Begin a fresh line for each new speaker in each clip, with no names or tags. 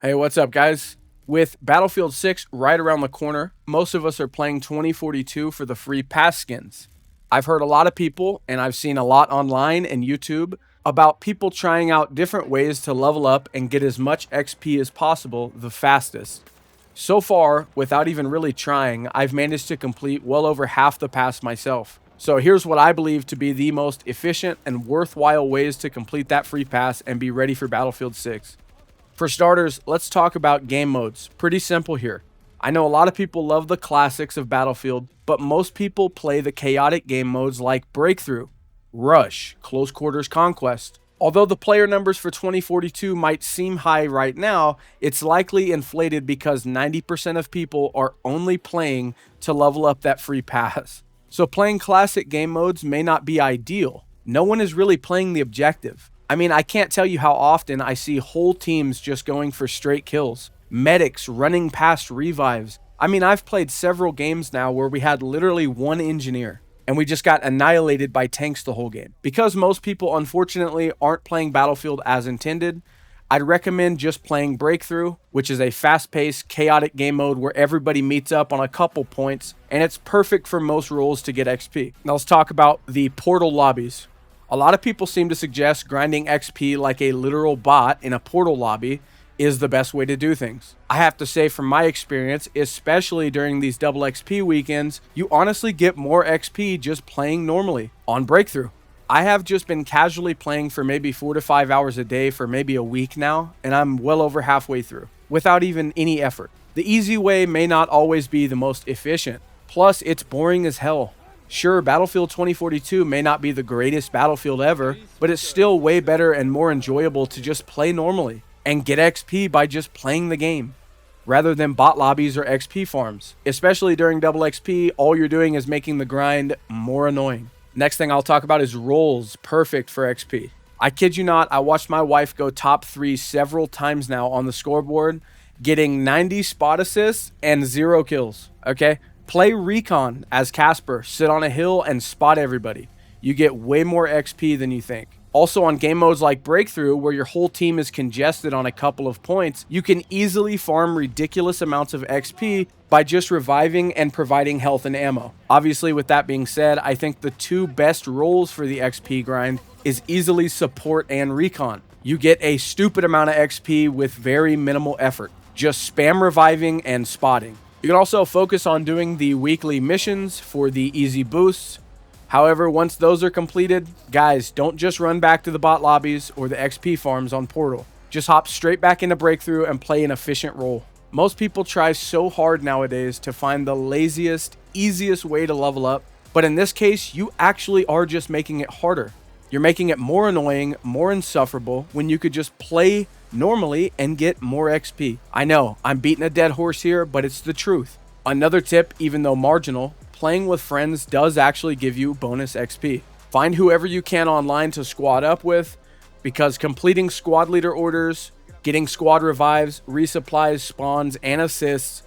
Hey, what's up, guys? With Battlefield 6 right around the corner, most of us are playing 2042 for the free pass skins. I've heard a lot of people, and I've seen a lot online and YouTube, about people trying out different ways to level up and get as much XP as possible the fastest. So far, without even really trying, I've managed to complete well over half the pass myself. So here's what I believe to be the most efficient and worthwhile ways to complete that free pass and be ready for Battlefield 6. For starters, let's talk about game modes. Pretty simple here. I know a lot of people love the classics of Battlefield, but most people play the chaotic game modes like Breakthrough, Rush, Close Quarters Conquest. Although the player numbers for 2042 might seem high right now, it's likely inflated because 90% of people are only playing to level up that free pass. So playing classic game modes may not be ideal. No one is really playing the objective. I mean, I can't tell you how often I see whole teams just going for straight kills, medics running past revives. I mean, I've played several games now where we had literally one engineer and we just got annihilated by tanks the whole game. Because most people unfortunately aren't playing Battlefield as intended, I'd recommend just playing Breakthrough, which is a fast-paced, chaotic game mode where everybody meets up on a couple points, and it's perfect for most roles to get XP. Now let's talk about the portal lobbies. A lot of people seem to suggest grinding XP like a literal bot in a portal lobby is the best way to do things. I have to say, from my experience, especially during these double XP weekends, you honestly get more XP just playing normally on Breakthrough. I have just been casually playing for maybe 4 to 5 hours a day for maybe a week now, and I'm well over halfway through, without even any effort. The easy way may not always be the most efficient, plus it's boring as hell. Sure, Battlefield 2042 may not be the greatest Battlefield ever, but it's still way better and more enjoyable to just play normally and get XP by just playing the game, rather than bot lobbies or XP farms. Especially during double XP, all you're doing is making the grind more annoying. Next thing I'll talk about is roles, perfect for XP. I kid you not, I watched my wife go top 3 several times now on the scoreboard, getting 90 spot assists and 0 kills, okay? Play Recon as Casper, sit on a hill and spot everybody. You get way more XP than you think. Also on game modes like Breakthrough, where your whole team is congested on a couple of points, you can easily farm ridiculous amounts of XP by just reviving and providing health and ammo. Obviously, with that being said, I think the 2 best roles for the XP grind is easily Support and Recon. You get a stupid amount of XP with very minimal effort. Just spam reviving and spotting. You can also focus on doing the weekly missions for the easy boosts. However, once those are completed, guys, don't just run back to the bot lobbies or the XP farms on Portal. Just hop straight back into Breakthrough and play an efficient role. Most people try so hard nowadays to find the laziest, easiest way to level up, but in this case, you actually are just making it harder. You're making it more annoying, more insufferable when you could just play normally and get more XP. I know, I'm beating a dead horse here, but it's the truth. Another tip, even though marginal, playing with friends does actually give you bonus XP. Find whoever you can online to squad up with, because completing squad leader orders, getting squad revives, resupplies, spawns, and assists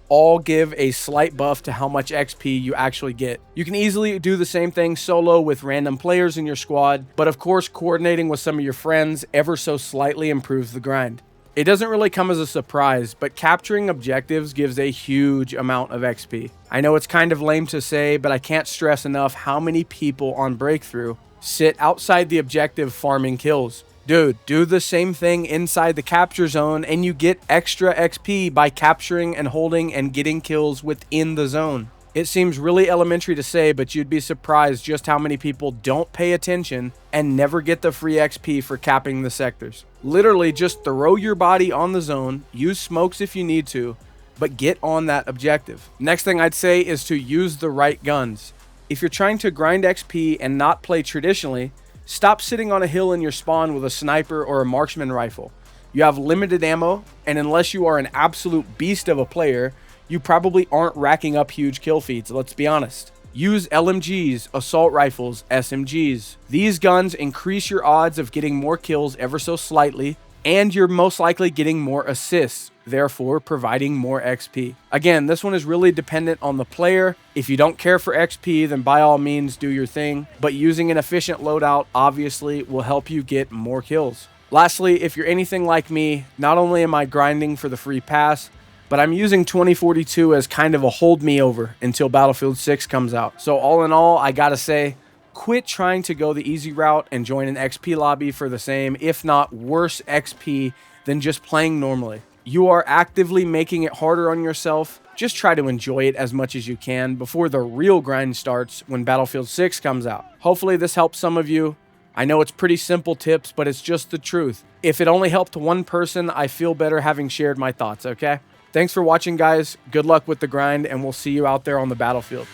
all give a slight buff to how much XP you actually get. You can easily do the same thing solo with random players in your squad, but of course coordinating with some of your friends ever so slightly improves the grind. It doesn't really come as a surprise, but capturing objectives gives a huge amount of XP. I know it's kind of lame to say, but I can't stress enough how many people on Breakthrough sit outside the objective farming kills. Dude, do the same thing inside the capture zone and you get extra XP by capturing and holding and getting kills within the zone. It seems really elementary to say, but you'd be surprised just how many people don't pay attention and never get the free XP for capping the sectors. Literally just throw your body on the zone, use smokes if you need to, but get on that objective. Next thing I'd say is to use the right guns. If you're trying to grind XP and not play traditionally, stop sitting on a hill in your spawn with a sniper or a marksman rifle. You have limited ammo, and unless you are an absolute beast of a player, you probably aren't racking up huge kill feeds, let's be honest. Use LMGs, assault rifles, SMGs. These guns increase your odds of getting more kills ever so slightly, and you're most likely getting more assists, therefore providing more XP. Again, this one is really dependent on the player. If you don't care for XP, then by all means do your thing, but using an efficient loadout obviously will help you get more kills. Lastly, if you're anything like me, not only am I grinding for the free pass, but I'm using 2042 as kind of a hold me over until Battlefield 6 comes out. So all in all, I gotta say, quit trying to go the easy route and join an XP lobby for the same, if not worse XP than just playing normally. You are actively making it harder on yourself. Just try to enjoy it as much as you can before the real grind starts when Battlefield 6 comes out. Hopefully this helps some of you. I know it's pretty simple tips, but it's just the truth. If it only helped one person, I feel better having shared my thoughts, okay? Thanks for watching, guys. Good luck with the grind, and we'll see you out there on the battlefield.